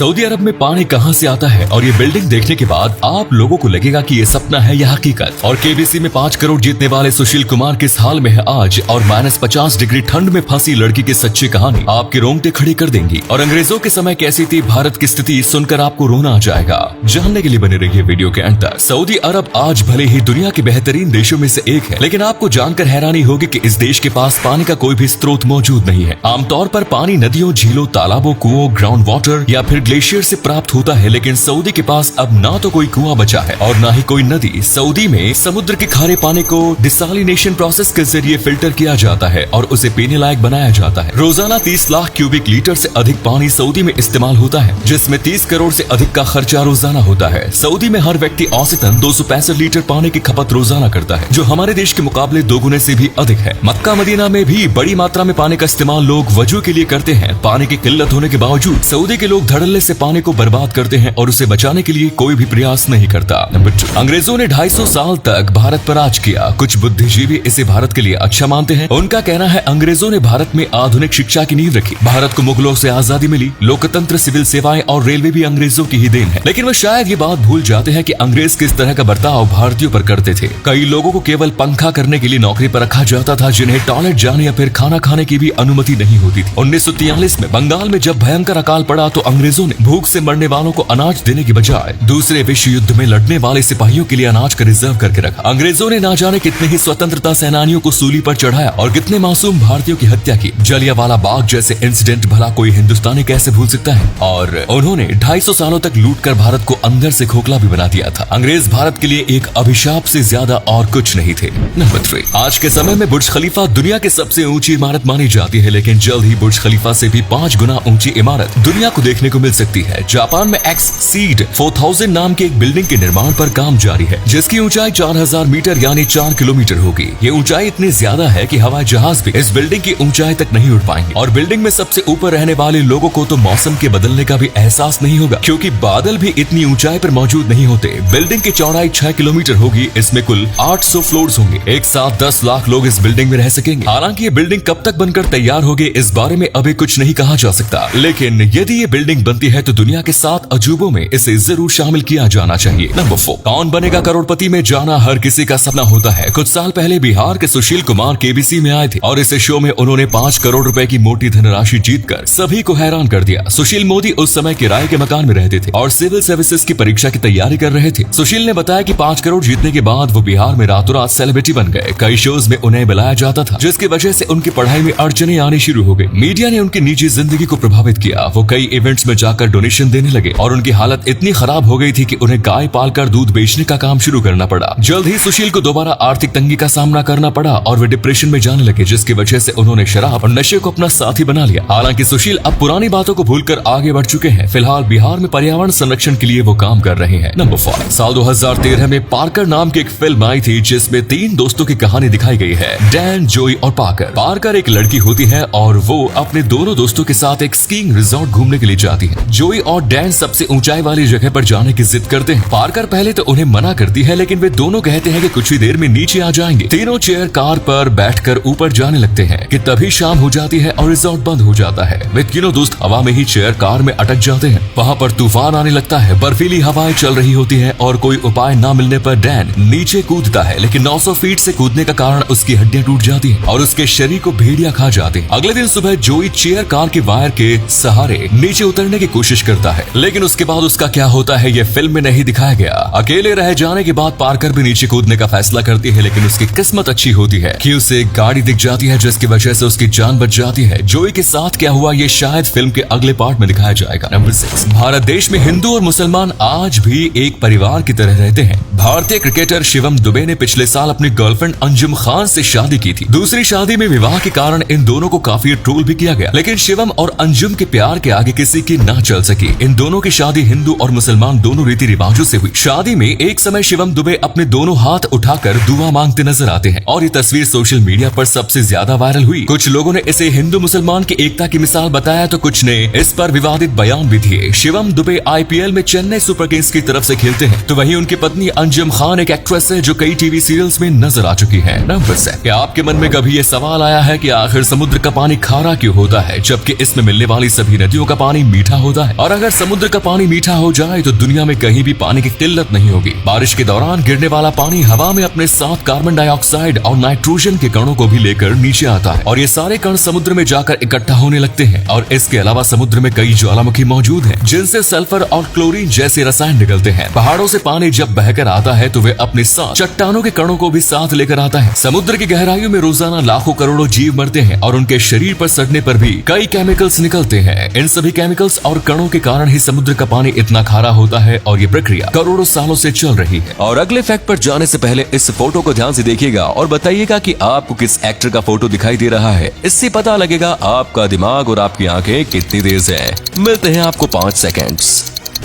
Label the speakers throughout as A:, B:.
A: Saudi अरब में पानी कहां से आता है और ये बिल्डिंग देखने के बाद आप लोगों को लगेगा कि ये सपना है या हकीकत। और केबीसी में 5 करोड़ जीतने वाले सुशील कुमार किस हाल में है आज, और -50 डिग्री ठंड में फंसी लड़की की सच्ची कहानी आपके रोंगटे खड़े कर देंगी। और अंग्रेजों के समय कैसी थी भारत की स्थिति सुनकर आपको रोना आ जाएगा। जानने के लिए बने रहिए वीडियो के अंत तक। सऊदी अरब आज भले ही दुनिया के बेहतरीन देशों में से एक है, लेकिन आपको जानकर हैरानी होगी कि इस देश के पास पानी का कोई भी स्रोत मौजूद नहीं है। आमतौर पर पानी नदियों, झीलों, तालाबों, कुओं, ग्राउंड वाटर या फिर ग्लेशियर से प्राप्त होता है, लेकिन सऊदी के पास अब ना तो कोई कुआं बचा है और ना ही कोई नदी। सऊदी में समुद्र के खारे पानी को डिसालिनेशन प्रोसेस के जरिए फिल्टर किया जाता है और उसे पीने लायक बनाया जाता है। रोजाना 30 लाख क्यूबिक लीटर से अधिक पानी सऊदी में इस्तेमाल होता है, जिसमें 30 करोड़ से अधिक का खर्चा रोजाना होता है। सऊदी में हर व्यक्ति औसतन 265 लीटर पानी की खपत रोजाना करता है, जो हमारे देश के मुकाबले 2 गुने से भी अधिक है। मक्का मदीना में भी बड़ी मात्रा में पानी का इस्तेमाल लोग वजू के लिए करते हैं। पानी की किल्लत होने के बावजूद सऊदी के लोग धड़ल्ले से पानी को बर्बाद करते हैं और उसे बचाने के लिए कोई भी प्रयास नहीं करता। नंबर 2, अंग्रेजों ने 250 साल तक भारत पर राज किया। कुछ बुद्धिजीवी इसे भारत के लिए अच्छा मानते हैं। उनका कहना है अंग्रेजों ने भारत में आधुनिक शिक्षा की नींव रखी। भारत को मुगलों से आजादी मिली। लोकतंत्र, सिविल सेवाएं और रेलवे भी अंग्रेजों की ही देन है। लेकिन वो शायद ये बात भूल जाते हैं कि अंग्रेज किस तरह का बर्ताव भारतीयों पर करते थे। कई लोगों को केवल पंखा करने के लिए नौकरी पर रखा जाता था, जिन्हें टॉयलेट जाने या फिर खाना खाने की भी अनुमति नहीं होती थी। 1943 में बंगाल में जब भयंकर अकाल पड़ा तो अंग्रेजों ने भूख से मरने वालों को अनाज देने की बजाय दूसरे विश्व युद्ध में लड़ने वाले सिपाहियों के लिए अनाज का रिजर्व करके रखा। अंग्रेजों ने ना जाने कितने ही स्वतंत्रता सेनानियों को सूली पर चढ़ाया और कितने मासूम भारतीयों की हत्या की। जलियांवाला बाग जैसे इंसिडेंट भला कोई हिंदुस्तानी कैसे भूल सकता है। और उन्होंने 250 सालों तक लूट कर भारत को अंदर से खोखला भी बना दिया था। अंग्रेज भारत के लिए एक अभिशाप से ज्यादा और कुछ नहीं थे। नंबर 3, आज के समय में बुर्ज खलीफा दुनिया की सबसे ऊंची इमारत मानी जाती है, लेकिन जल्द ही बुर्ज खलीफा से भी 5 गुना ऊंची इमारत दुनिया को देखने को मिल सकती है। जापान में एक्सीड 4000 नाम की एक बिल्डिंग के निर्माण पर काम जारी है, जिसकी ऊंचाई 4000 मीटर यानी 4 किलोमीटर होगी। ये ऊंचाई इतनी ज्यादा है कि हवाई जहाज भी इस बिल्डिंग की ऊंचाई तक नहीं उड़ पाएंगे। और बिल्डिंग में सबसे ऊपर रहने वाले लोगों को तो मौसम के बदलने का भी एहसास नहीं होगा, क्योंकि बादल भी इतनी ऊंचाई पर मौजूद नहीं होते। बिल्डिंग की चौड़ाई 6 किलोमीटर होगी। इसमें कुल 800 फ्लोर्स होंगे। एक साथ 10 लाख लोग इस बिल्डिंग में रह सकेंगे। हालांकि ये बिल्डिंग कब तक बनकर तैयार होगी, इस बारे में अभी कुछ नहीं कहा जा सकता, लेकिन यदि ये बिल्डिंग बनती है तो दुनिया के 7 अजूबों में इसे जरूर शामिल किया जाना चाहिए। नंबर 4, कौन बनेगा करोड़पति में जाना हर किसी का सपना होता है। कुछ साल पहले बिहार के सुशील कुमार केबीसी में आए थे और इस शो में उन्होंने 5 करोड़ रुपए की मोटी धनराशि जीतकर सभी को हैरान कर दिया। सुशील मोदी उस समय किराए के मकान में रहते थे और सिविल सर्विसेज की परीक्षा की तैयारी कर रहे थे। सुशील ने बताया कि 5 करोड़ जीतने के बाद वो बिहार में रातों रात सेलिब्रिटी बन गए। कई शोज में उन्हें बुलाया जाता था, जिसकी वजह से उनकी पढ़ाई में अड़चने आनी शुरू हो गई। मीडिया ने उनकी निजी जिंदगी को प्रभावित किया। वो कई इवेंट्स में जाकर डोनेशन देने लगे और उनकी हालत इतनी खराब हो गई थी कि उन्हें गाय पालकर दूध बेचने का काम शुरू करना पड़ा। जल्द ही सुशील को दोबारा आर्थिक तंगी का सामना करना पड़ा और वे डिप्रेशन में जाने लगे, जिसकी वजह से उन्होंने शराब और नशे को अपना साथी बना लिया। हालांकि सुशील अब पुरानी बातों को भूलकर आगे बढ़ चुके हैं। फिलहाल बिहार में पर्यावरण संरक्षण के लिए वो काम कर रहे हैं। नंबर 5, साल 2013 में पार्कर नाम की एक फिल्म आई थी, जिसमें 3 दोस्तों की कहानी दिखाई गई है, डैन, जोई और पार्कर। पार्कर एक लड़की होती है और वो अपने दोनों दोस्तों के साथ एक स्कीइंग रिजॉर्ट घूमने के लिए जाती है। जोई और डैन सबसे ऊंचाई वाली जगह पर जाने की जिद करते हैं। पार्कर पहले तो उन्हें मना करती है, लेकिन वे दोनों कहते हैं कि कुछ ही देर में नीचे आ जाएंगे। तीनों चेयर कार पर बैठकर ऊपर जाने लगते हैं कि तभी शाम हो जाती है और रिजॉर्ट बंद हो जाता है। वे तीनों दोस्त हवा में ही चेयर कार में अटक जाते हैं। वहाँ पर तूफान आने लगता है, बर्फीली हवाएं चल रही होती है और कोई उपाय न मिलने पर डैन नीचे कूदता है, लेकिन 900 फीट से कूदने का कारण उसकी हड्डियां टूट जाती हैं और उसके शरीर को भेड़िया खा जाते हैं। अगले दिन सुबह जोई चेयर कार के वायर के सहारे नीचे उतरने की कोशिश करता है, लेकिन उसके बाद उसका क्या होता है ये फिल्म में नहीं दिखाया गया। अकेले रह जाने के बाद पार्कर भी नीचे कूदने का फैसला करती है, लेकिन उसकी किस्मत अच्छी होती है कि उसे एक गाड़ी दिख जाती है, जिसकी वजह से उसकी जान बच जाती है। जोई के साथ क्या हुआ ये शायद फिल्म के अगले पार्ट में दिखाया जाएगा। नंबर 6, भारत देश में हिंदू और मुसलमान आज भी एक परिवार की तरह रहते हैं। भारतीय क्रिकेटर शिवम दुबे ने पिछले साल अपनी गर्लफ्रेंड अंजुम खान से शादी की थी। दूसरी शादी में विवाह के कारण इन दोनों को काफी ट्रोल भी किया गया, लेकिन शिवम और अंजुम के प्यार के आगे किसी की ना चल सकी। इन दोनों की शादी हिंदू और मुसलमान दोनों रीति रिवाजों से हुई। शादी में एक समय शिवम दुबे अपने दोनों हाथ उठाकर दुआ मांगते नजर आते हैं और ये तस्वीर सोशल मीडिया पर सबसे ज्यादा वायरल हुई। कुछ लोगों ने इसे हिंदू मुसलमान की एकता की मिसाल बताया तो कुछ ने इस पर विवादित बयान भी दिए। शिवम दुबे IPL में चेन्नई सुपर किंग्स की तरफ से खेलते हैं, तो वहीं उनकी पत्नी अंजुम खान एक एक्ट्रेस है जो कई टीवी सीरियल्स में नजर आ चुकी है। नंबर 7, क्या आपके मन में कभी ये सवाल आया है कि आखिर समुद्र का पानी खारा क्यों होता है, जबकि इसमें मिलने वाली सभी नदियों का पानी मीठा होता है? होता है। और अगर समुद्र का पानी मीठा हो जाए तो दुनिया में कहीं भी पानी की किल्लत नहीं होगी। बारिश के दौरान गिरने वाला पानी हवा में अपने साथ कार्बन डाइऑक्साइड और नाइट्रोजन के कणों को भी लेकर नीचे आता है और ये सारे कण समुद्र में जाकर इकट्ठा होने लगते हैं। और इसके अलावा समुद्र में कई ज्वालामुखी मौजूद हैं, जिनसे सल्फर और क्लोरीन जैसे रसायन निकलते हैं। पहाड़ों से पानी जब बहकर आता है तो वे अपने साथ चट्टानों के कणों को भी साथ लेकर आता है। समुद्र की गहराइयों में रोजाना लाखों करोड़ों जीव मरते हैं और उनके शरीर पर सड़ने पर भी कई केमिकल्स निकलते हैं। इन सभी केमिकल्स और कणों के कारण ही समुद्र का पानी इतना खारा होता है और ये प्रक्रिया करोड़ों सालों से चल रही है।
B: और अगले फैक्ट पर जाने से पहले इस फोटो को ध्यान से देखिएगा और बताइएगा कि आपको किस एक्टर का फोटो दिखाई दे रहा है। इससे पता लगेगा आपका दिमाग और आपकी आंखें कितनी तेज है। मिलते हैं आपको 5 सेकेंड्स।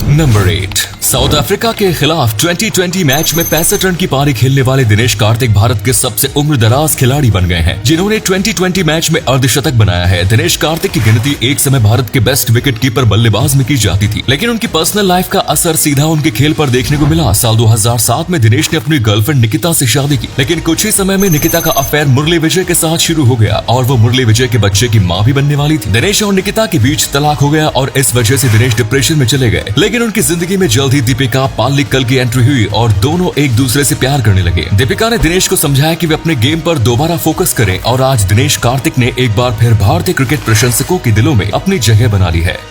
A: नंबर 8। साउथ अफ्रीका के खिलाफ 2020 मैच में 65 रन की पारी खेलने वाले दिनेश कार्तिक भारत के सबसे उम्रदराज खिलाड़ी बन गए हैं, जिन्होंने 2020 मैच में अर्धशतक बनाया है। दिनेश कार्तिक की गिनती एक समय भारत के बेस्ट विकेट कीपर बल्लेबाज में की जाती थी, लेकिन उनकी पर्सनल लाइफ का असर सीधा उनके खेल पर देखने को मिला। साल 2007 में दिनेश ने अपनी गर्लफ्रेंड निकिता से शादी की, लेकिन कुछ ही समय में निकिता का अफेयर मुरली विजय के साथ शुरू हो गया और वो मुरली विजय के बच्चे की माँ भी बनने वाली थी। दिनेश और निकिता के बीच तलाक हो गया और इस वजह से दिनेश डिप्रेशन में चले गए, लेकिन उनकी जिंदगी में जल्द ही दीपिका पाल्लिकल की एंट्री हुई और दोनों एक दूसरे से प्यार करने लगे। दीपिका ने दिनेश को समझाया कि वे अपने गेम पर दोबारा फोकस करें और आज दिनेश कार्तिक ने एक बार फिर भारतीय क्रिकेट प्रशंसकों के दिलों में अपनी जगह बना ली है।